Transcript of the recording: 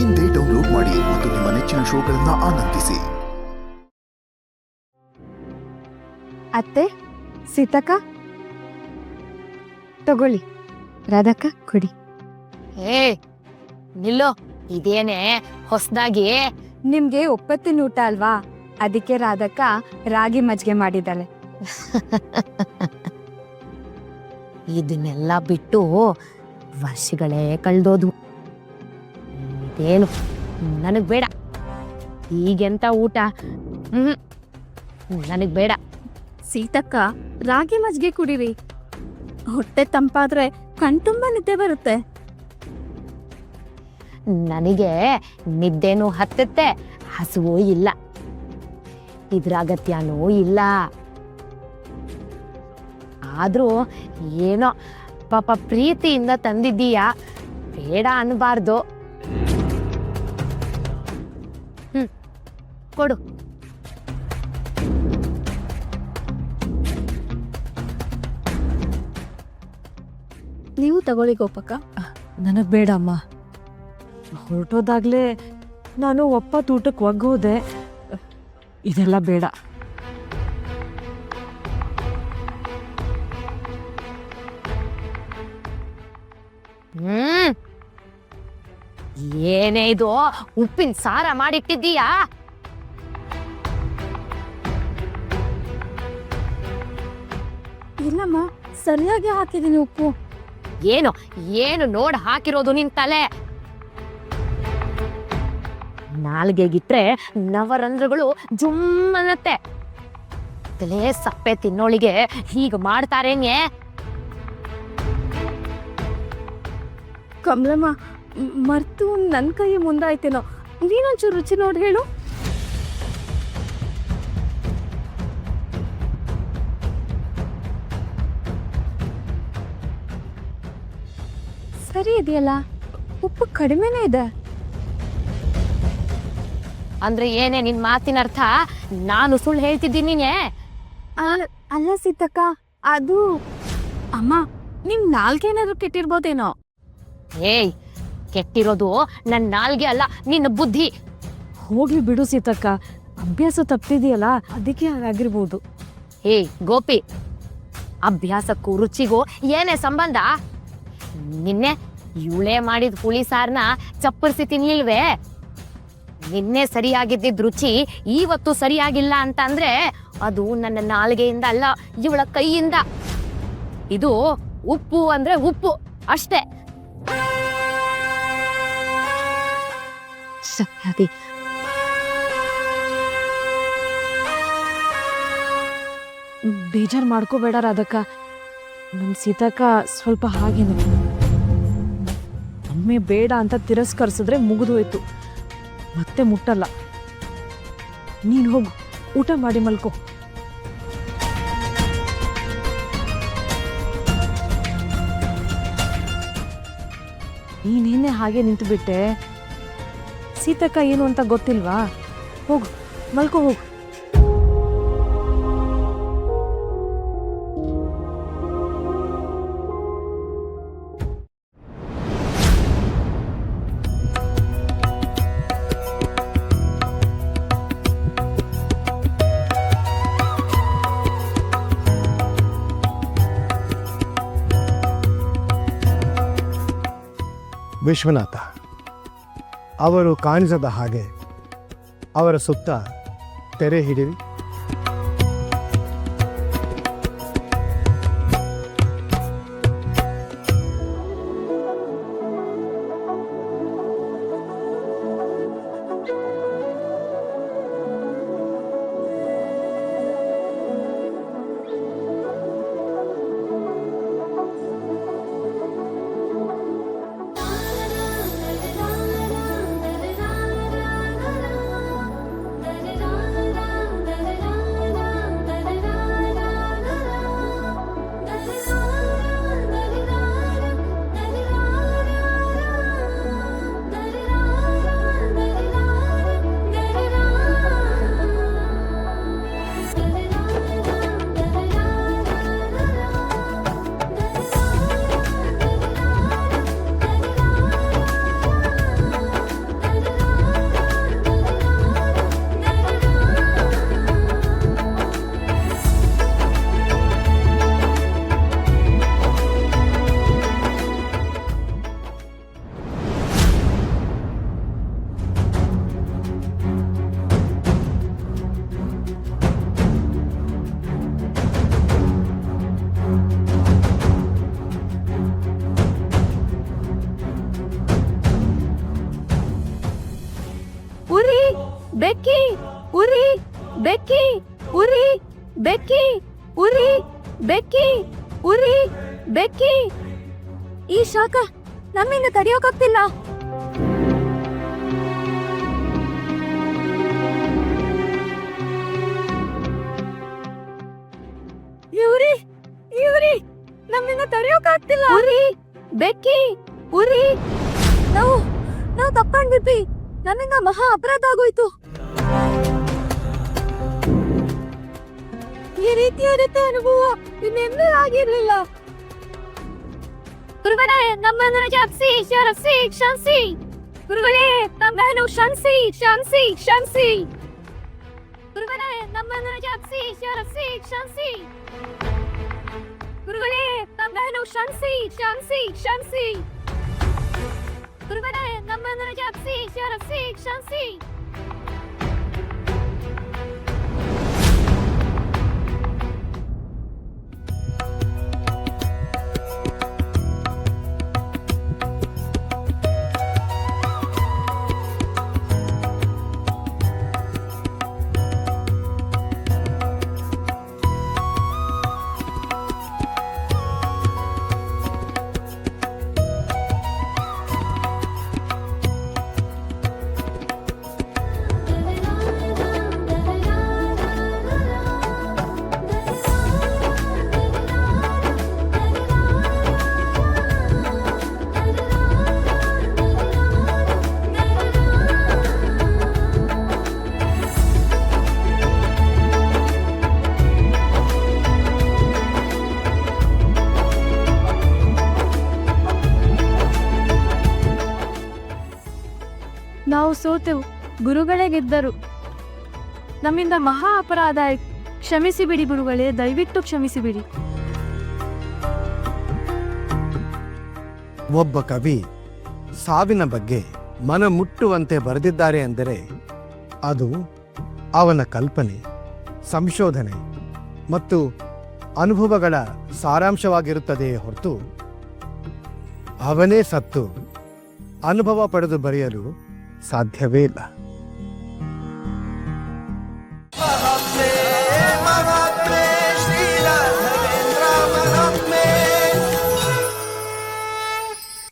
ಇಂದೇ ಡೌನ್ಲೋಡ್ ಮಾಡಿ ಮತ್ತು ನಿಮ್ಮ ನೆಚ್ಚಿನ ಶೋಗಳನ್ನ ಆನಂದಿಸಿ. ಅತ್ತೆ, ಸೀತಕ್ಕ ತಗೊಳ್ಳಿ, ರಾಧಕ್ಕ ಕೊಡಿ. ನಿಲ್ಲೋ, ಇದೇನೆ ಹೊಸದಾಗಿ? ನಿಮ್ಗೆ ಒಪ್ಪತ್ತಿನ ಊಟ ಅಲ್ವಾ, ಅದಕ್ಕೆ ರಾಧಕ್ಕ ರಾಗಿ ಮಜ್ಜಿಗೆ ಮಾಡಿದ್ದಾಳೆ. ಇದನ್ನೆಲ್ಲ ಬಿಟ್ಟು ವರ್ಷಗಳೇ ಕಳ್ದೋದು. ಇದೇನು ನನಗ್ ಬೇಡ, ಈಗೆಂತ ಊಟ ನನಗ್ ಬೇಡ. ಸೀತಕ್ಕ, ರಾಗಿ ಮಜ್ಜಿಗೆ ಕುಡಿರಿ, ಹೊಟ್ಟೆ ತಂಪಾದ್ರೆ ಕಣ್ತುಂಬ ನಿದ್ದೆ ಬರುತ್ತೆ. ನನಗೆ ನಿದ್ದೆನೂ ಹತ್ತತ್ತೆ, ಹಸುವೂ ಇಲ್ಲ, ಇದ್ರ ಅಗತ್ಯನೂ ಇಲ್ಲ. ಆದ್ರೂ ಏನೋ ಪಾಪ ಪ್ರೀತಿಯಿಂದ ತಂದಿದ್ದೀಯಾ, ಬೇಡ ಅನ್ಬಾರ್ದು. ಕೊಡು. ನೀವು ತಗೊಳ್ಳಿ ಗೋಪಕ್ಕ. ನನಗ್ ಬೇಡ ಅಮ್ಮ, ಹೊರಟೋದಾಗ್ಲೇ ನಾನು ಒಪ್ಪತ್ತು ಊಟಕ್ಕೆ ಒಗ್ಗೋದೆ, ಇದೆಲ್ಲ ಬೇಡ. ಏನೇ ಇದು, ಉಪ್ಪಿನ ಸಾರ ಮಾಡಿಟ್ಟಿದ್ದೀಯಾ? ಇಲ್ಲಮ್ಮ, ಸರಿಯಾಗಿ ಹಾಕಿದೀನಿ ಉಪ್ಪು. ಏನು ಏನು ನೋಡ್ ಹಾಕಿರೋದು ನಿನ್ ತಲೆ? ನಾಲ್ಗೆಗಿಟ್ರೆ ನವರಂಧ್ರಗಳು ಜುಮ್ಮನತ್ತೆ. ತಲೆ ಸಪ್ಪೆ ತಿನ್ನೋಳಿಗೆ ಹೀಗ ಮಾಡ್ತಾರೇನ್ಯೆ? ಕಮಲಮ್ಮ, ಮರ್ತು ನನ್ನ ಕೈ ಮುಂದಾಯ್ತೇನೋ, ನೀನೊಂಚೂರು ರುಚಿ ನೋಡಿ ಹೇಳು. ಸರಿ ಇದೆಯಲ್ಲ, ಉಪ್ಪು ಕಡಿಮೆನೇ ಇದೆ. ಅಂದ್ರೆ ಏನೇ ನಿನ್ ಮಾತಿನ ಅರ್ಥ? ನಾನು ಸುಳ್ಳು ಹೇಳ್ತಿದ್ದೀನಿ? ಅಲ್ಲ ಸೀತಕ್ಕ, ಅದು ಅಮ್ಮ, ನಿಮ್ ನಾಲ್ಗೇನಾದ್ರು ಕೆಟ್ಟಿರ್ಬೋದೇನೋ. ಏಯ್, ಕೆಟ್ಟಿರೋದು ನನ್ ನಾಲ್ಗೆ ಅಲ್ಲ, ನಿನ್ನ ಬುದ್ಧಿ. ಹೋಗ್ಲಿ ಬಿಡು ಸೀತಕ್ಕ, ಅಭ್ಯಾಸ ತಪ್ಪಿದೆಯಲ್ಲ, ಅದಕ್ಕೆ ಹಾಗಾಗಿರ್ಬೋದು. ಏಯ್ ಗೋಪಿ, ಅಭ್ಯಾಸಕ್ಕೂ ರುಚಿಗೂ ಏನೇ ಸಂಬಂಧ? ನಿನ್ನೆ ಇವಳೇ ಮಾಡಿದ ಹುಳಿ ಸಾರ್ನ ಚಪ್ಪರಿಸಿ ತಿನ್ಲಿಲ್ವೇ? ನಿನ್ನೆ ಸರಿಯಾಗಿದ್ದ ರುಚಿ ಇವತ್ತು ಸರಿಯಾಗಿಲ್ಲ ಅಂತ ಅಂದ್ರೆ ಅದು ನನ್ನ ನಾಲ್ಗೆಯಿಂದ ಅಲ್ಲ, ಇವಳ ಕೈಯಿಂದ. ಇದು ಉಪ್ಪು ಅಂದ್ರೆ ಉಪ್ಪು ಅಷ್ಟೇ. ಸರಿ, ಬೇಜಾರು ಮಾಡ್ಕೋಬೇಡ ರಾಧಕ್ಕ, ನಮ್ಮ ಸೀತಕ್ಕ ಸ್ವಲ್ಪ ಹಾಗೇನೆ. ಒಮ್ಮೆ ಬೇಡ ಅಂತ ತಿರಸ್ಕರಿಸಿದ್ರೆ ಮುಗಿದೋಯ್ತು, ಮತ್ತೆ ಮುಟ್ಟಲ್ಲ. ನೀನು ಹೋಗು, ಊಟ ಮಾಡಿ ಮಲ್ಕೋ. ನೀನೇನೆ ಹಾಗೆ ನಿಂತು ಬಿಟ್ಟೆ. ಸೀತಕ್ಕ ಏನು ಅಂತ ಗೊತ್ತಿಲ್ವಾ? ಹೋಗು, ಮಲ್ಕೋ ಹೋಗು. ವಿಶ್ವನಾಥ ಅವರು ಕಾಣಿಸದ ಹಾಗೆ ಅವರ ಸುತ್ತ ತೆರೆ ಹಿಡಿರಿ. ಬೆಕ್ಕಿ ಉರಿ ಬೆಕ್ಕಿ ಉರಿ ಬೆಕ್ಕಿ ಉರಿ ಬೆಕ್ಕಿ ಉರಿ ಬೆಕ್ಕಿ. ಈ ಶಾಖ ನಮ್ಮಿಂದ ತಡೆಯೋಕಾಗ್ತಿಲ್ಲ. ಇವ್ರಿ ಇವ್ರಿ ನಮ್ಮಿಂದ ತಡೆಯೋಕಾಗ್ತಿಲ್ಲ. ಉರಿ ಬೆಕ್ಕಿ ಉರಿ. ನಾವು ತಪ್ಪಾಂಡ್ಬಿಟ್ವಿ. ನಮ್ಮಿಂದ ಮಹಾ ಅಪರಾಧ ಆಗೋಯ್ತು. ಈ ರೀತಿಯಾದಂತ ಅನುಭವ ಇನ್ನೆಂದೂ ಆಗಿರ್ಲಿಲ್ಲ. ಗುರುಗಳೇ, ನಮ್ಮನ್ನು ಕ್ಷಮಿಸಿ, ಕ್ಷಮಿಸಿ, ಕ್ಷಮಿಸಿ. ಗುರುಗಳೇ, ನಮ್ಮನ್ನು ಕ್ಷಮಿಸಿ, ಕ್ಷಮಿಸಿ, ಕ್ಷಮಿಸಿ. ಗುರುಗಳೇ, ನಮ್ಮನ್ನು ಕ್ಷಮಿಸಿ, ಕ್ಷಮಿಸಿ, ಕ್ಷಮಿಸಿ. ಗುರುಗಳೇ, ನಮ್ಮನ್ನು ಕ್ಷಮಿಸಿ, ಕ್ಷಮಿಸಿ, ಕ್ಷಮಿಸಿ. ಗುರುಗಳೇ, ನಮ್ಮನ್ನು ಕ್ಷಮಿಸಿ, ಕ್ಷಮಿಸಿ, ಕ್ಷಮಿಸಿ. ನಾವು ಸೋತೆವು, ಗುರುಗಳೇ ಗೆದ್ದರು. ನಮ್ಮಿಂದ ಮಹಾ ಅಪರಾಧ ಆಯ್ತು. ಕ್ಷಮಿಸಿ ಬಿಡಿ ಗುರುಗಳೇ, ದಯವಿಟ್ಟು ಕ್ಷಮಿಸಿ ಬಿಡಿ. ಒಬ್ಬ ಕವಿ ಸಾವಿನ ಬಗ್ಗೆ ಮನ ಮುಟ್ಟುವಂತೆ ಬರೆದಿದ್ದಾರೆ ಅಂದರೆ ಅದು ಅವನ ಕಲ್ಪನೆ, ಸಂಶೋಧನೆ ಮತ್ತು ಅನುಭವಗಳ ಸಾರಾಂಶವಾಗಿರುತ್ತದೆ ಹೊರತು ಅವನೇ ಸತ್ತು ಅನುಭವ ಪಡೆದು ಬರೆಯಲು ಸಾಧ್ಯವೇ ಇಲ್ಲ.